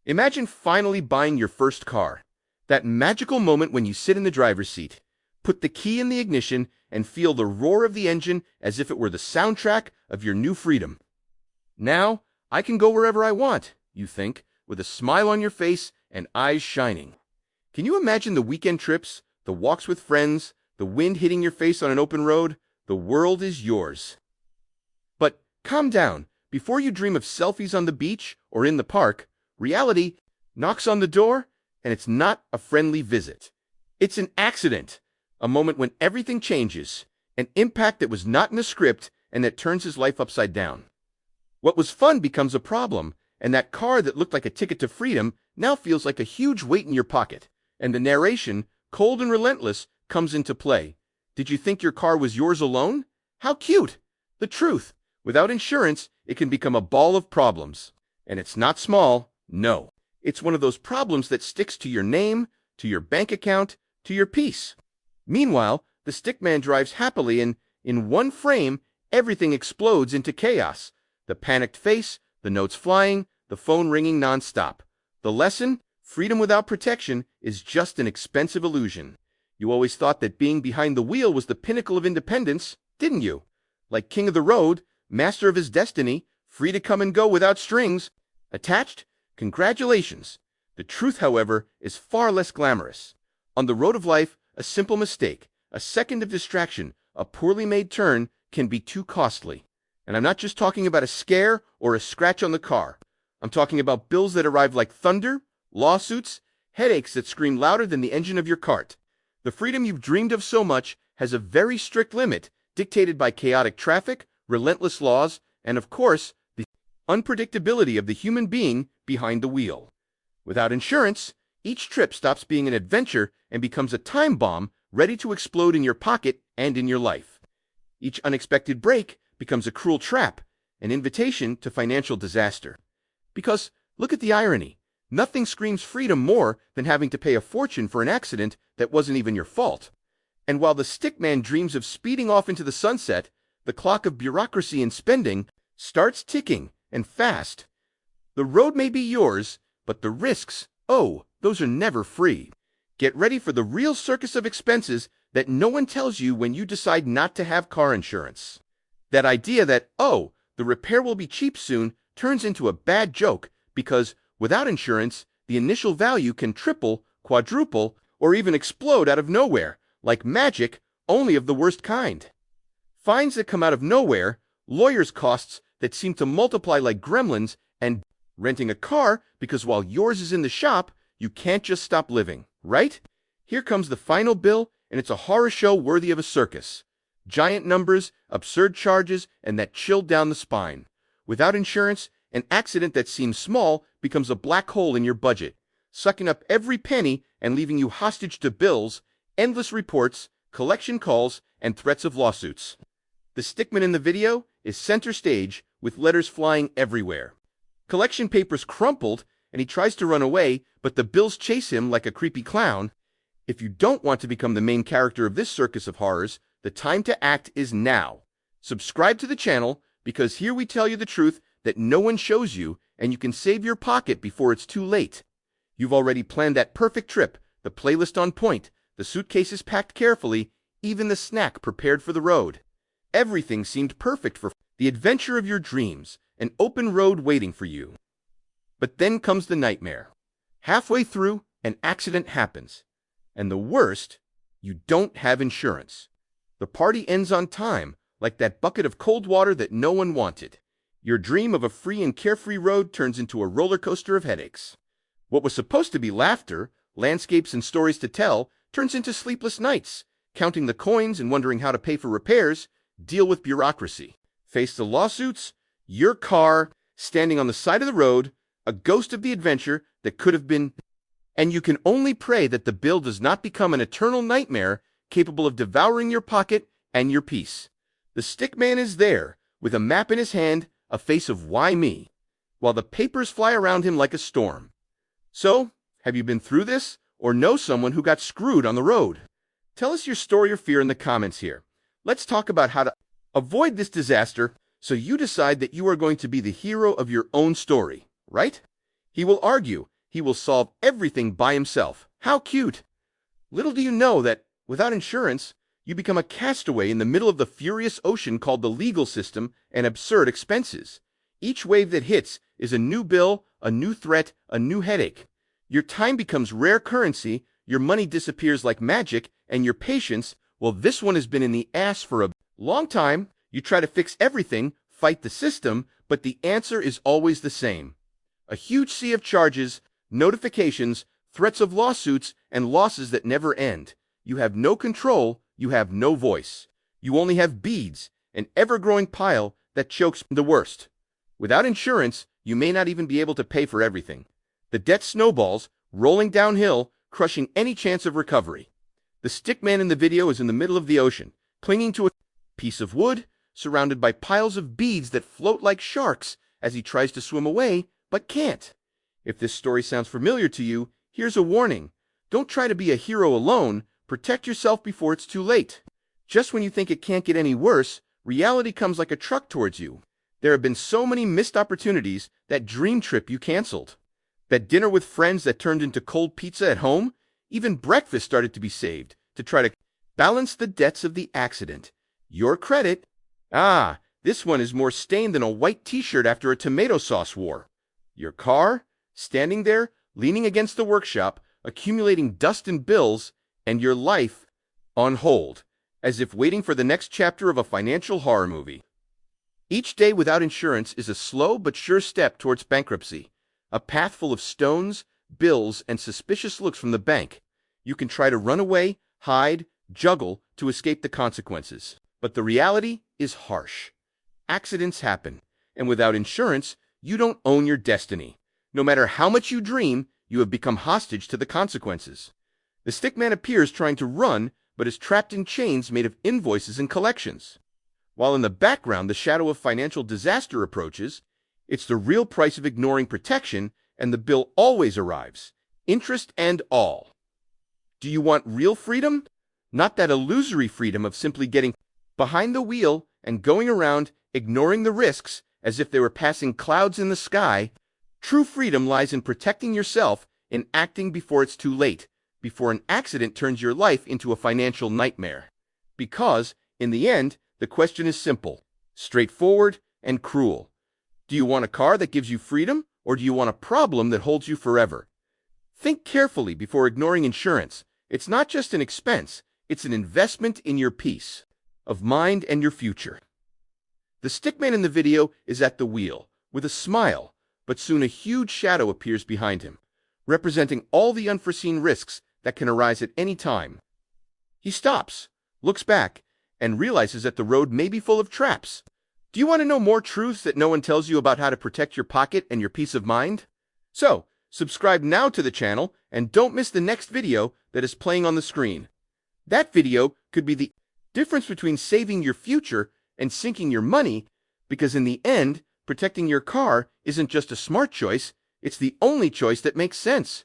Imagine finally buying your first car. That magical moment when you sit in the driver's seat, put the key in the ignition, and feel the roar of the engine as if it were the soundtrack of your new freedom. Now, I can go wherever I want, you think, with a smile on your face and eyes shining. Can you imagine the weekend trips, the walks with friends, the wind hitting your face on an open road? The world is yours. But calm down. Before you dream of selfies on the beach or in the park, reality knocks on the door, and it's not a friendly visit. It's an accident, a moment when everything changes, an impact that was not in the script and that turns his life upside down. What was fun becomes a problem, and that car that looked like a ticket to freedom now feels like a huge weight in your pocket, and the narration, cold and relentless, comes into play. Did you think your car was yours alone? How cute! The truth, without insurance, it can become a ball of problems. And it's not small, no. It's one of those problems that sticks to your name, to your bank account, to your peace. Meanwhile, the stickman drives happily and, in one frame, everything explodes into chaos. The panicked face, the notes flying, the phone ringing nonstop. The lesson? Freedom without protection is just an expensive illusion. You always thought that being behind the wheel was the pinnacle of independence, didn't you? Like king of the road, master of his destiny, free to come and go without strings attached? Congratulations. The truth, however, is far less glamorous. On the road of life, a simple mistake, a second of distraction, a poorly made turn can be too costly. And I'm not just talking about a scare or a scratch on the car. I'm talking about bills that arrive like thunder, lawsuits, headaches that scream louder than the engine of your cart. The freedom you've dreamed of so much has a very strict limit, dictated by chaotic traffic, relentless laws, and of course, the unpredictability of the human being behind the wheel. Without insurance, each trip stops being an adventure and becomes a time bomb ready to explode in your pocket and in your life. Each unexpected break becomes a cruel trap, an invitation to financial disaster. Because, look at the irony, nothing screams freedom more than having to pay a fortune for an accident that wasn't even your fault. And while the stickman dreams of speeding off into the sunset, the clock of bureaucracy and spending starts ticking, and fast. The road may be yours, but the risks, oh, those are never free. Get ready for the real circus of expenses that no one tells you when you decide not to have car insurance. That idea that, oh, the repair will be cheap soon turns into a bad joke because, without insurance, the initial value can triple, quadruple, or even explode out of nowhere, like magic, only of the worst kind. Fines that come out of nowhere, lawyers' costs that seem to multiply like gremlins, and renting a car because while yours is in the shop, you can't just stop living, right? Here comes the final bill, and it's a horror show worthy of a circus. Giant numbers, absurd charges, and that chill down the spine. Without insurance, an accident that seems small becomes a black hole in your budget, sucking up every penny and leaving you hostage to bills, endless reports, collection calls, and threats of lawsuits. The stickman in the video is center stage with letters flying everywhere. Collection papers crumpled, and he tries to run away, but the bills chase him like a creepy clown. If you don't want to become the main character of this circus of horrors, the time to act is now. Subscribe to the channel, because here we tell you the truth that no one shows you, and you can save your pocket before it's too late. You've already planned that perfect trip, the playlist on point, the suitcases packed carefully, even the snack prepared for the road. Everything seemed perfect for the adventure of your dreams, an open road waiting for you. But then comes the nightmare. Halfway through, an accident happens. And the worst, you don't have insurance. The party ends on time, like that bucket of cold water that no one wanted. Your dream of a free and carefree road turns into a roller coaster of headaches. What was supposed to be laughter, landscapes, and stories to tell turns into sleepless nights, counting the coins and wondering how to pay for repairs, deal with bureaucracy, face the lawsuits, your car standing on the side of the road, a ghost of the adventure that could have been, and you can only pray that the bill does not become an eternal nightmare capable of devouring your pocket and your peace. The stickman is there, with a map in his hand, a face of why me, while the papers fly around him like a storm. So, have you been through this, or know someone who got screwed on the road? Tell us your story or fear in the comments here. Let's talk about how to avoid this disaster so you decide that you are going to be the hero of your own story, right? He will argue, he will solve everything by himself. How cute! Little do you know that, without insurance, you become a castaway in the middle of the furious ocean called the legal system and absurd expenses. Each wave that hits is a new bill, a new threat, a new headache. Your time becomes rare currency, your money disappears like magic, and your patience, well, this one has been in the ass for a long time. You try to fix everything, fight the system, but the answer is always the same. A huge sea of charges, notifications, threats of lawsuits, and losses that never end. You have no control, you have no voice. You only have beads, an ever-growing pile that chokes the worst. Without insurance, you may not even be able to pay for everything. The debt snowballs, rolling downhill, crushing any chance of recovery. The stickman in the video is in the middle of the ocean, clinging to a piece of wood, surrounded by piles of beads that float like sharks as he tries to swim away, but can't. If this story sounds familiar to you, here's a warning. Don't try to be a hero alone. Protect yourself before it's too late. Just when you think it can't get any worse, reality comes like a truck towards you. There have been so many missed opportunities, that dream trip you canceled, that dinner with friends that turned into cold pizza at home, even breakfast started to be saved to try to balance the debts of the accident. Your credit, this one is more stained than a white t-shirt after a tomato sauce war. Your car, standing there, leaning against the workshop, accumulating dust and bills, and your life on hold, as if waiting for the next chapter of a financial horror movie. Each day without insurance is a slow but sure step towards bankruptcy, a path full of stones, bills, and suspicious looks from the bank. You can try to run away, hide, juggle to escape the consequences. But the reality is harsh. Accidents happen, and without insurance, you don't own your destiny. No matter how much you dream, you have become hostage to the consequences. The stickman appears trying to run, but is trapped in chains made of invoices and collections. While in the background the shadow of financial disaster approaches, it's the real price of ignoring protection, and the bill always arrives, interest and all. Do you want real freedom? Not that illusory freedom of simply getting behind the wheel and going around, ignoring the risks as if they were passing clouds in the sky. True freedom lies in protecting yourself, in acting before it's too late, before an accident turns your life into a financial nightmare. Because, in the end, the question is simple, straightforward, and cruel. Do you want a car that gives you freedom, or do you want a problem that holds you forever? Think carefully before ignoring insurance. It's not just an expense, it's an investment in your peace of mind and your future. The stickman in the video is at the wheel, with a smile, but soon a huge shadow appears behind him, representing all the unforeseen risks that can arise at any time. He stops, looks back, and realizes that the road may be full of traps. Do you want to know more truths that no one tells you about how to protect your pocket and your peace of mind? So, subscribe now to the channel and don't miss the next video that is playing on the screen. That video could be the difference between saving your future and sinking your money, because in the end, protecting your car isn't just a smart choice, it's the only choice that makes sense.